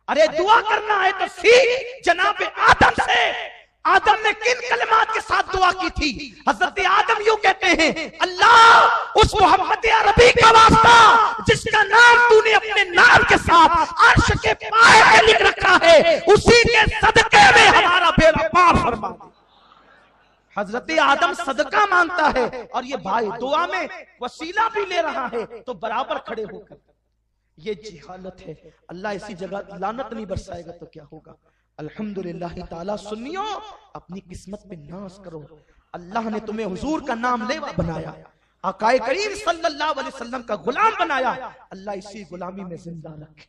अरे दुआ करना है तो सीख जनाब आदम से। आदम ने किन कलिमात के साथ दुआ की थी? हजरत आदम यूं कहते हैं, अल्लाह उस मोहम्मद अरबी का वास्ता जिसका नाम तूने अपने नाम के साथ अर्श के पाए पे लिख रखा है, उसी के सदके में हमारा बेड़ा पार फरमा दे। हजरत आदम सदका मांगता है और ये भाई दुआ में वसीला भी ले रहा है, तो बराबर खड़े होकर। ये जिहालत है। अल्लाह इसी जगह लानत नहीं बरसाएगा तो क्या होगा। अल्हम्दुलिल्लाह ताला सुन्नियों, अपनी किस्मत पे नाज करो। अल्लाह ने तुम्हें हुजूर का नाम लेवा बनाया, आकाए करीम सल्लल्लाहु अलैहि वसल्लम का गुलाम बनाया। अल्लाह इसी गुलामी में जिंदा रखे,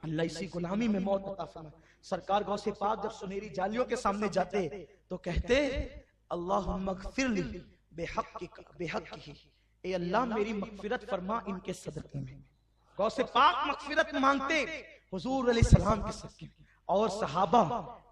अल्लाह इसी गुलामी में मौत अता फरमाए। सरकार गौसे पाक जब सुनहरी जालियों के सामने जाते तो कहते, अल्लाहुम्मा ग़फ़िरली बिहक़्क़िही, ए अल्लाह मेरी मग़फ़िरत फरमा इनके सदक़े में। गौसे पाक मग़फ़िरत मांगते हुजूर अलैहिस्सलाम के सदक़े में, और सहाबा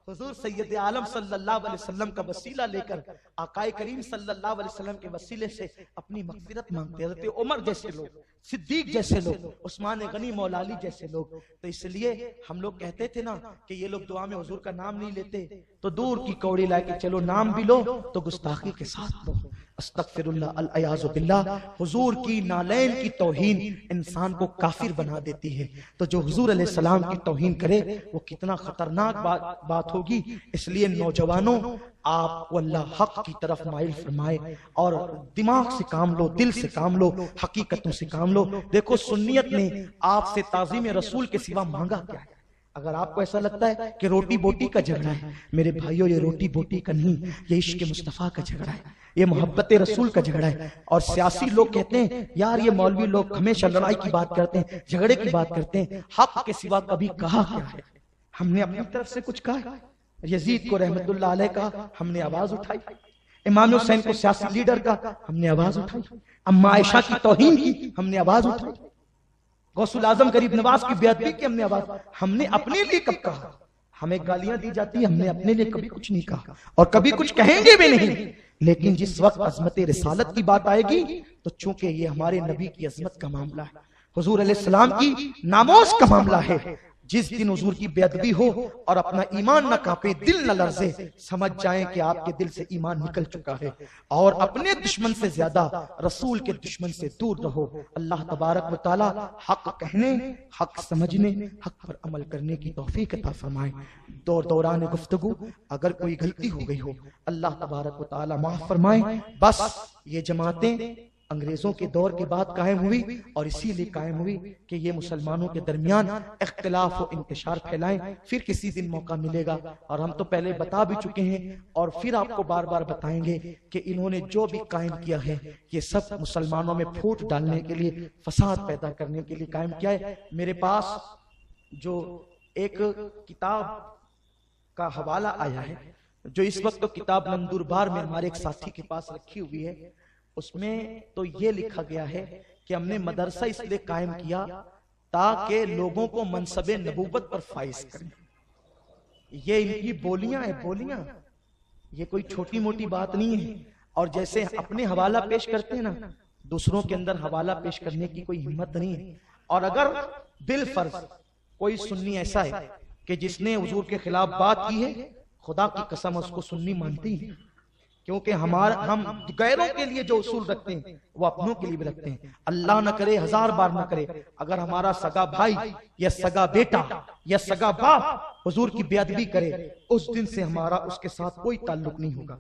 हुजूर सैयद आलम सल्लल्लाहु अलैहि वसल्लम का वसीला लेकर आकाए करीम सल्लल्लाहु अलैहि वसल्लम के वसीले से अपनी मग़फ़िरत मांगते। हज़रत उमर जैसे लोग, सिद्दीक जैसे लोग, उस्मान गनी मौलाली जैसे लोग। तो इसलिए हम लोग कहते थे ना कि ये लोग दुआ में हुजूर का नाम नहीं लेते, तो दूर की कौड़ी लाके चलो नाम भी लो तो गुस्ताखी के साथ लो। अस्तगफिरुल्लाह अल अयाज़ु बिल्लाह। हुजूर की नालैन की तौहीन इंसान को काफिर बना देती है। तो जो हुजूर अलैहिस्सलाम की तौहीन करे वो कितना खतरनाक बात होगी। इसलिए नौजवानों, आपको अल्लाह हक की तरफ माइल फरमाए और दिमाग से काम लो, दिल से काम लो, हकीकतों से काम लो। देखो सुन्नियत ने आपसे ताज़ीम रसूल के सिवा मांगा क्या है? अगर आपको ऐसा लगता है कि रोटी बोटी का झगड़ा है, मेरे भाइयों ये रोटी बोटी का नहीं, ये इश्क मुस्तफा का झगड़ा है, ये मोहब्बत रसूल का झगड़ा है। और सियासी लोग कहते हैं यार ये मौलवी लोग हमेशा लड़ाई की बात करते हैं, झगड़े की बात करते हैं। हक के सिवा कभी कहा क्या है? हमने अपनी तरफ से कुछ कहा? यजीद को रहमतुल्लाह अलैह का हमने आवाज उठाई, इमाम हुसैन को सियासी लीडर का हमने आवाज उठाई, अम्मा आयशा की तौहीन की हमने आवाज उठाई, गौसुल आजम गरीब नवाज की बेअदबी की हमने आवाज। हमने अपने लिए कब कहा? हमें गालियां दी जाती है, हमने अपने लिए कभी कुछ नहीं कहा और कभी कुछ कहेंगे भी नहीं। लेकिन जिस वक्त अजमत रिसालत की बात आएगी तो चूंकि ये हमारे नबी की अजमत का मामला है, हुजूर अलैहिस्सलाम की नामोज का मामला है, जिस दिन हुजूर की बेअदबी हो और अपना ईमान न कांपे, दिल न लर्जे, समझ जाएं कि आपके दिल से ईमान निकल चुका है। और अपने दुश्मन से ज्यादा रसूल के दुश्मन से दूर रहो। अल्लाह तबारक व तआला हक कहने, हक समझने, हक पर अमल करने की तौफीक अता फरमाए। दौरान गुफ्तगू अगर कोई गलती हो गई हो, अल्लाह तबारक व तआला माफ फरमाए। बस ये जमातें अंग्रेजों के दौर के बाद कायम हुई और इसीलिए कायम हुई कि ये मुसलमानों के दरमियान इख्तिलाफ और इंतशार फैलाएं। फिर किसी दिन मौका मिलेगा, और हम तो पहले बता भी चुके हैं और फिर आपको बार बार बताएंगे कि इन्होंने जो भी कायम किया है ये सब मुसलमानों में फूट डालने के लिए, फसाद पैदा करने के लिए कायम किया है। मेरे पास जो एक किताब का हवाला आया है, जो इस वक्त तो किताब नंदुरबार में हमारे एक साथी के पास रखी हुई है, उसमें तो ये लिखा गया है कि हमने मदरसा इसलिए कायम किया ताकि लोगों को मनसबे नबूवत पर फाइज करें। ये इनकी बोलियां हैं, बोलियां, ये कोई छोटी मोटी बात नहीं है। और जैसे अपने हवाला पेश करते हैं ना, दूसरों के अंदर हवाला पेश करने की कोई हिम्मत नहीं है। और अगर बिल फर्ज कोई सुन्नी ऐसा है कि जिसने हुजूर के खिलाफ बात की है, खुदा की कसम उसको सुन्नी मानती है, क्योंकि हम गैरों के लिए जो उसूल रखते हैं वो अपनों के लिए भी रखते हैं। अल्लाह न करे, हजार बार न करे, अगर हमारा सगा भाई या सगा बेटा या सगा बाप हुजूर की बेअदबी करे, उस दिन से हमारा उसके साथ कोई ताल्लुक नहीं होगा।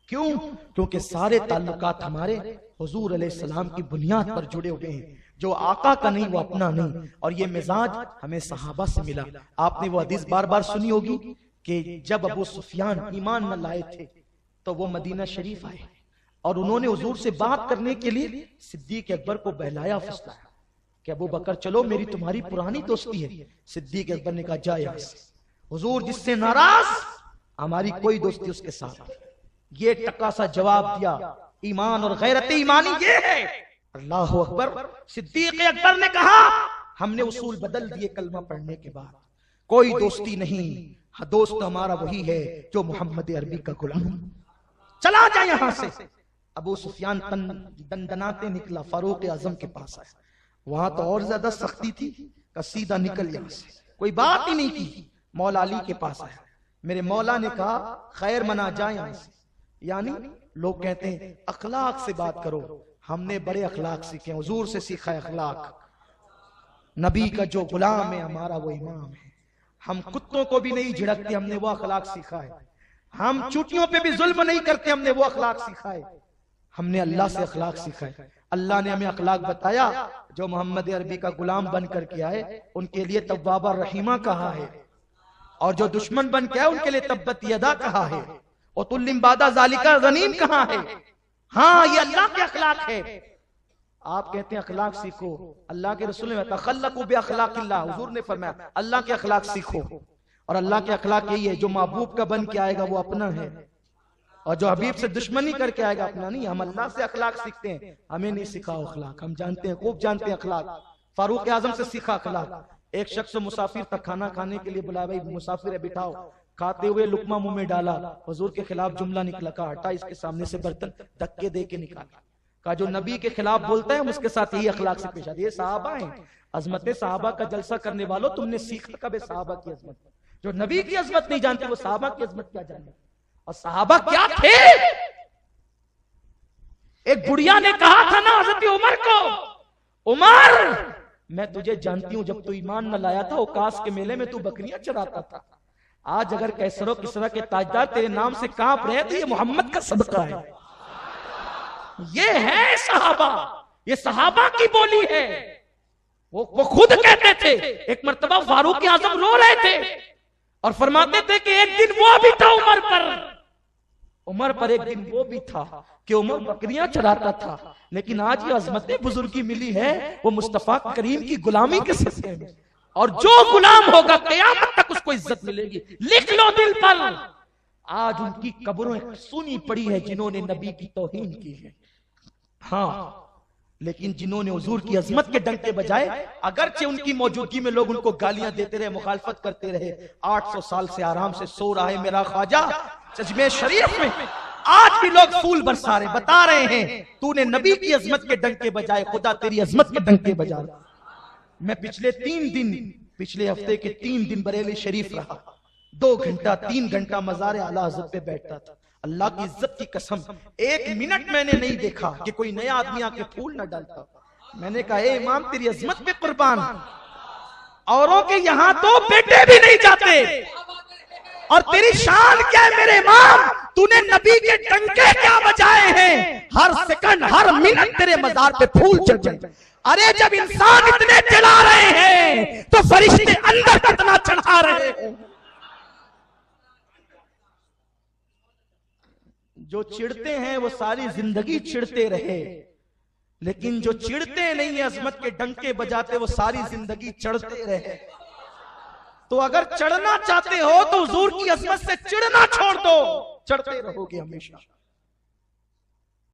क्यों? क्योंकि सारे ताल्लुकात हमारे हुजूर अलैहिस्सलाम की बुनियाद पर जुड़े हुए हैं। जो आका का नहीं वो अपना नहीं। और ये मिजाज हमें सहाबा से मिला। आपने वो हदीस बार बार सुनी होगी कि जब अबू सुफियान ईमान न लाए थे तो वो मदीना शरीफ आए और उन्होंने हुजूर से बात करने के लिए सिद्दीक अकबर को बहलाया फुसलाया कि अबू बकर चलो, मेरी तुम्हारी पुरानी दोस्ती है। सिद्दीक अकबर ने कहा जा यहाँ से, हुजूर जिससे नाराज हमारी कोई दोस्ती उसके साथ। ये टका सा जवाब दिया। ईमान और गैरत ईमानी ये है। अल्लाह अकबर। सिद्दीक अकबर ने कहा हमने उसूल बदल दिए कलमा पढ़ने के बाद, कोई दोस्ती नहीं, दोस्त हमारा वही है जो मोहम्मद अरबी का गुलाम। चला जाए यहां से। अबू सुफियान दंदनाते निकला, फारूक आजम के पास आया। वहां तो और ज्यादा सख्ती थी, सीधा निकल यहां से। कोई बात ही नहीं की। मौला अली के पास आया, मेरे मौला ने कहा खैर मना जाए यहां से। यानी लोग कहते हैं अखलाक से बात करो, हमने बड़े अखलाक सीखे, हुजूर से सीखा है अखलाक। नबी का जो गुलाम है हमारा वो इमाम है। हम कुत्तों को भी नहीं झिड़कते, हमने वो अखलाक सीखा है। हम चूटियों पे भी जुल्म नहीं करते, हमने वो अखलाक सीखा है। हमने अल्लाह से अखलाक सीखा है। अल्लाह ने हमें अखलाक बताया। जो मोहम्मद अरबी का गुलाम बन करके आए उनके लिए तव्वाबा रहीमा कहा है, और जो दुश्मन बन के आए उनके लिए तब्बत यदा कहा है, और तुल्लिम बादा जालिका ज़नीम कहा है। हाँ, ये अल्लाह के अखलाक है। आप कहते हैं अखलाक सीखो, अल्लाह के रसूल ने तखल्लकू बिअखलाकिल्लाह, हुजूर ने फरमाया अल्लाह के अखलाक सीखो। और अल्लाह के अखलाक यही है, जो महबूब का बन के आएगा वो अपना है, और जो हबीब से दुश्मनी करके आएगा अपना नहीं। हम अल्लाह से अखलाक सीखते हैं, हमें नहीं सीखा अखलाक। हम जानते हैं, खूब जानते हैं अखलाक। फारूक आजम से सीखा अखलाक। एक शख्स मुसाफिर तक खाना खाने के लिए बुलाया, भाई मुसाफिर है बिठाओ। खाते हुए लुकमा मुंह में डाला, हुजूर के खिलाफ जुमला निकला, कहा हटा इसके सामने से बर्तन, धक्के दे के निकाला। कहा जो नबी के खिलाफ बोलता है हम उसके साथ यही अखलाक से पेश आते। ये सहाबा हैं, अजमत सहाबा का जलसा करने वालों, तुमने सीखा कब सहाबा की अजमत? जो नबी की अजमत नहीं जानते वो सहाबा की अजमत क्या जाने। और सहाबा क्या थे? एक बुढ़िया ने कहा था ना हजरत उमर को, उमर मैं तुझे जानती हूं, जब तू ईमान न लाया था ओकास के मेले में तू बकरियां चराता था। आज अगर कैसरो किसरा के ताजदार तेरे नाम से कांप रहे तो ये मोहम्मद का सदका है। ये है सहाबा, ये सहाबा की बोली है। वो खुद कहते थे, एक मर्तबा फारूक आजम रो रहे थे और फरमाते थे कि एक दिन वो भी था उमर पर एक दिन वो भी था कि उमर बकरियां चराता था। लेकिन आज ये अजमत बुजुर्गी मिली है वो मुस्तफा करीम की गुलामी के सदके में। और जो गुलाम होगा कयामत तक उसको इज्जत मिलेगी। लिख लो दिल पर, आज उनकी कब्रों सुनी पड़ी है जिन्होंने नबी की तौहीन की है। हाँ, लेकिन जिन्होंने हुजूर की अजमत के डंके बजाए, अगरचे उनकी मौजूदगी में लोग उनको गालियां देते रहे, मुखालफत करते रहे, 800 साल से आराम से सो रहा है मेरा ख्वाजा अजमेर शरीफ में। आज भी लोग फूल बरसा रहे, बता रहे हैं तूने नबी की अजमत के डंके बजाए, खुदा तेरी अजमत के डंके बजा। मैं पिछले हफ्ते के 3 दिन बरेली शरीफ रहा। 2 घंटा 3 घंटा मज़ार आला हज़रत पे बैठता था। अल्लाह की इज्जत की कसम 1 मिनट मैंने नहीं देखा कि कोई नया आदमी आके फूल न डालता। मैंने कहा ए इमाम तेरी अजमत पे कुर्बान, औरों के यहां तो बेटे भी नहीं जाते, और तेरी शान क्या है मेरे इमाम, तूने नबी के डंके क्या बजाए हैं। हर सेकंड हर मिनट तेरे मजार पे फूल चढ़ जाए। अरे जब इंसान इतने चढ़ा रहे हैं तो फरिश्ते अंदर कितना चढ़ा रहे हैं। जो चिढ़ते हैं वो सारी जिंदगी चिढ़ते रहे, लेकिन जो चिढ़ते नहीं है अजमत के डंके बजाते वो सारी जिंदगी चढ़ते रहे। तो अगर चढ़ना चाहते हो तो हुजूर की अजमत से चिढ़ना छोड़ दो, चढ़ते रहोगे हमेशा।